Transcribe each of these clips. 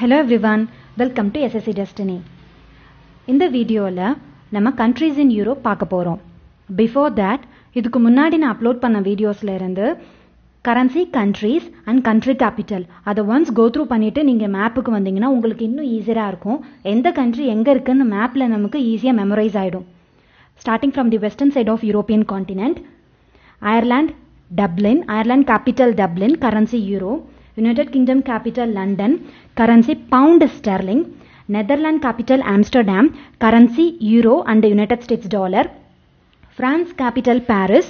Hello everyone, welcome to SSC Destiny. இந்த வீடியோல நம்ம countries in Europe பார்க்க போறோம். Before that, இதுக்கு முன்னாடி நான் அப்லோட் பண்ண வீடியோஸ்ல இருந்து currency, countries and country capital அதை once go through பண்ணிட்டு நீங்க மேப்புக்கு வந்தீங்கன்னா உங்களுக்கு இன்னும் ஈஸியா இருக்கும். எந்த country எங்க இருக்குன்னு மேப்ல நமக்கு ஈஸியா மெமரைஸ் ஆயிடும். Starting from the western side of European continent, Ireland, Dublin, Ireland capital Dublin, currency euro. United Kingdom capital London, currency pound sterling. Netherlands capital Amsterdam, currency euro and United States dollar. France capital Paris,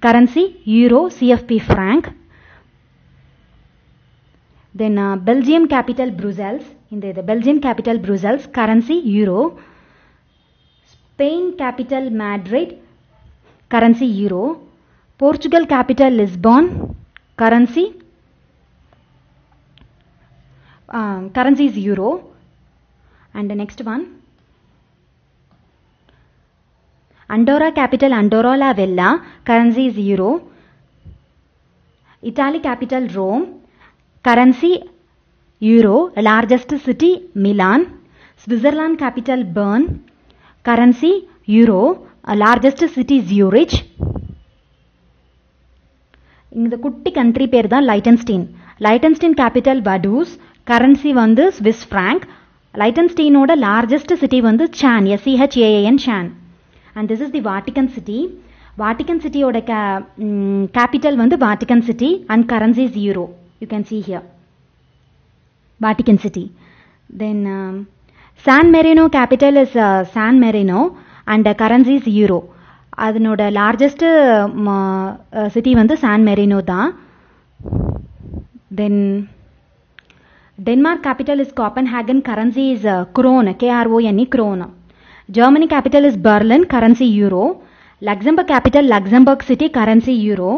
currency euro CFP franc. Then Belgium capital Brussels, the Belgium capital Brussels, currency euro. Spain capital Madrid, currency euro. Portugal capital Lisbon, currency is euro. And the next one, Andorra capital Andorra la Vella, currency is euro. Italy capital Rome, currency euro. Largest city Milan. Switzerland capital Bern, currency euro. Largest city Zurich. இந்த குட்டி country பேர் தான் Liechtenstein capital Vaduz, currency வந்து Swiss franc. Liechtensteinoட largest city வந்து Chan, CHAN, Chan. And this is the Vatican City. Vatican City ஓட capital வந்து Vatican City and currency is euro. You can see here. Vatican City. Then San Marino capital is San Marino and currency is euro. அதனோட largest city வந்து San Marino தான். Then Denmark capital is Copenhagen, currency is krone, Krone, krone. Germany capital is Berlin, currency euro. Luxembourg capital Luxembourg city, currency euro.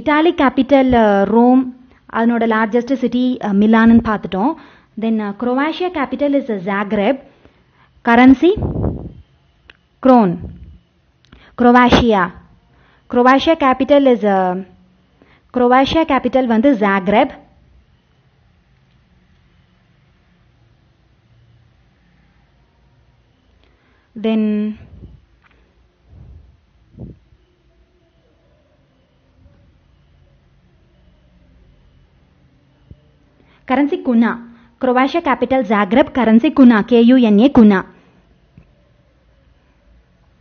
Italy capital Rome, அதனோட largest city Milan ன்னு பார்த்துட்டோம். Then Croatia capital is Zagreb, currency krone. Croatia capital வந்து Zagreb. Then currency kuna. Croatia capital Zagreb, currency kuna, KUNA, kuna.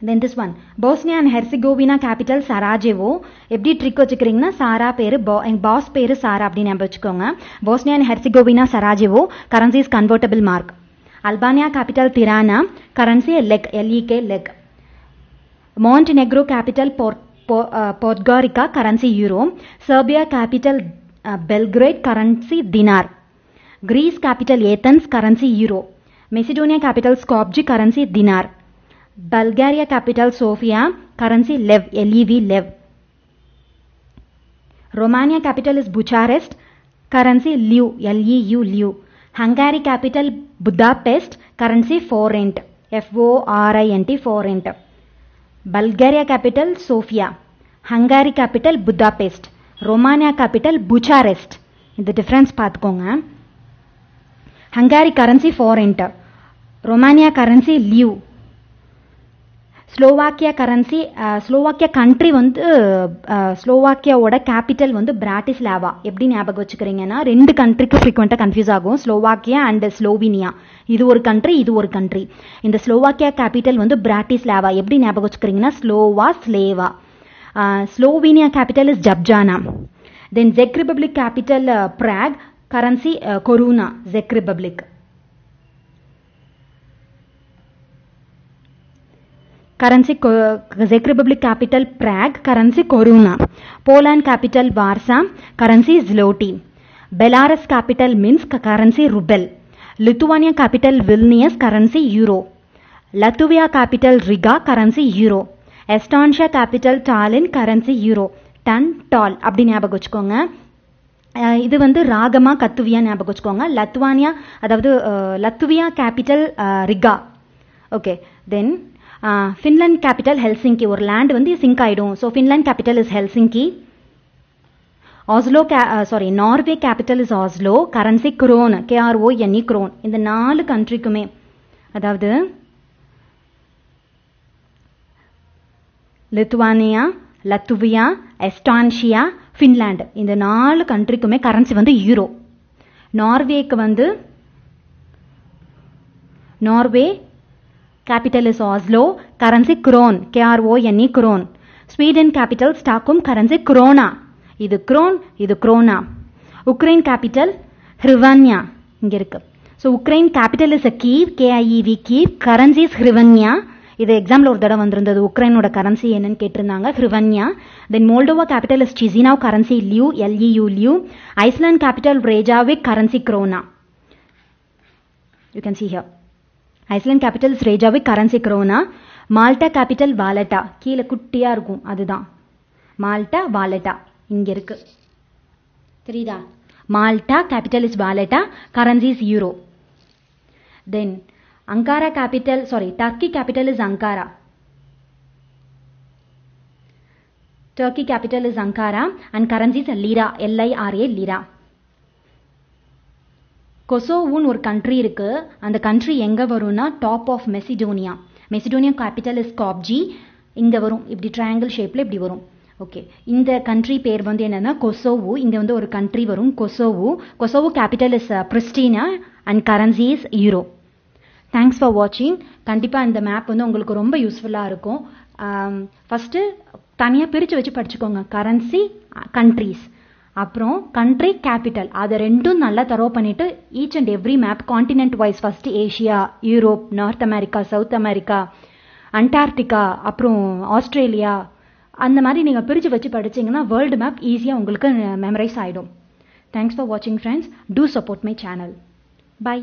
Then this one, Bosnia and Herzegovina capital Sarajevo. எப்படி trick வச்சுக்கிறீங்கன்னா சாரா பேரு pass பேரு சாரா அப்படின்னு ஞாபகம் வச்சுக்கோங்க. Bosnia and Herzegovina Sarajevo, currency is convertible mark. Albania capital Tirana, currency LEK, LEK, LEK. Montenegro capital Podgorica, currency euro. Serbia capital Belgrade, currency dinar. Greece capital Athens, currency euro. Macedonia capital Skopje, currency dinar. Bulgaria capital Sofia, currency lev, LEV, lev. Romania capital is Bucharest, currency leu, LEU, leu. Hungary capital Budapest, currency forint, FORINT, forint. Bulgaria capital Sofia, Hungary capital Budapest, Romania capital Bucharest. இந்த difference பார்த்துக்கோங்க. Hungary currency forint, Romania currency leu. Slovakia currency, Slovakia country வந்து ஸ்லோவாக்கியாவோட capital வந்து Bratislava. எப்படி ஞாபகம் வச்சுக்கிறீங்கன்னா ரெண்டு கண்ட்ரிக்கு ஃப்ரீக்வெண்டா confuse ஆகும், Slovakia and ஸ்லோவினியா. இது ஒரு கண்ட்ரி, இது ஒரு கண்ட்ரி. இந்த ஸ்லோவாக்கியா கேபிட்டல் வந்து பிராட்டிஸ்லாவா. எப்படி ஞாபகம் வச்சுக்கிறீங்கன்னா Slava. ஸ்லோவினியா capital is ஜப்ஜானா. Then ஜெக் republic capital Prague, currency கொருனா, ஜெக் republic. Currency Czech Republic capital Prague, currency Koruna. Poland capital Warsaw, currency Zloty. Belarus capital Minsk, currency Ruble. Lithuania capital Vilnius, currency Euro. Latvia capital Riga, currency Euro. Estonia capital Tallinn, currency Euro. Tal அப்படி ஞாபகம் வச்சுக்கோங்க. இது வந்து ராகமா கத்துவியா ஞாபகம் வச்சுக்கோங்க. Latvia capital Riga. Okay. Then Finland capital Helsinki. ஒரு land வந்து சிங்க் ஆயிடும். So Finland capital is Helsinki. Norway capital is Oslo, currency krone, KRONE krone. இந்த 4 கண்ட்ரிக்குமே, அதாவது லித்துவானியா, லத்துவியா, எஸ்டான்ஷியா, ஃபின்லாந்து, இந்த 4 கண்ட்ரிக்குமே கரன்சி வந்து யூரோ. நார்வேக்கு வந்து Norway capital is Oslo, currency kron, KRONE kron. Sweden capital Stockholm, currency krona. இது kron, இது krona. Ukraine capital Hrivanya இங்க இருக்கு. So Ukraine capital is a Kiev, KIEV Kiev, currency is Hrivanya. இது எக்ஸாம்ல ஒரு தடவை வந்திருந்தது. உக்ரைனோட கரன்சி என்னன்னு கேட்டிருந்தாங்க, Hrivanya. Then Moldova capital is Chisinau, currency Leu, LEU Leu. Iceland capital Reykjavik, currency krona. You can see here. Iceland capital is Reykjavik, currency krona. Malta capital Valletta, கீழே குட்டியா இருக்கும், அதுதான் மால்டா. வாலெட்டா இங்க இருக்கு, தெரியுதா? Malta capital is Valletta, currency is euro. Then Ankara capital, Turkey capital is Ankara. Turkey capital is Ankara and currency is lira, LIRA, lira. கொசோவோன்னு ஒரு country இருக்கு. அந்த கண்ட்ரி எங்க வரும்னா top of Macedonia. Macedonia capital is Skopje. இங்க வரும், இப்படி triangle ஷேப்ல இப்படி வரும். ஓகே, இந்த கண்ட்ரி பேர் வந்து என்னன்னா கொசோவோ. இங்க வந்து ஒரு கண்ட்ரி வரும், Kosovo. Kosovo capital is Pristina and currency is euro. Thanks for வாட்சிங். கண்டிப்பா இந்த மேப் வந்து உங்களுக்கு ரொம்ப யூஸ்ஃபுல்லா இருக்கும். ஃபர்ஸ்ட் தனியா பிரிச்சு வச்சு படிச்சுக்கோங்க, கரன்சி, கண்ட்ரிஸ், அப்புறம் கண்ட்ரி, கேபிட்டல், அதை ரெண்டும் நல்லா தரோ பண்ணிட்டு each and every map continent wise, first Asia, Europe, North America, South America, Antarctica, அப்புறம் ஆஸ்திரேலியா, அந்த மாதிரி நீங்கள் பிரித்து வச்சு படிச்சிங்கன்னா வேர்ல்டு மேப் ஈஸியாக உங்களுக்கு மெமரைஸ் ஆகிடும். தேங்க்ஸ் ஃபார் வாட்சிங் friends. To support my channel. By.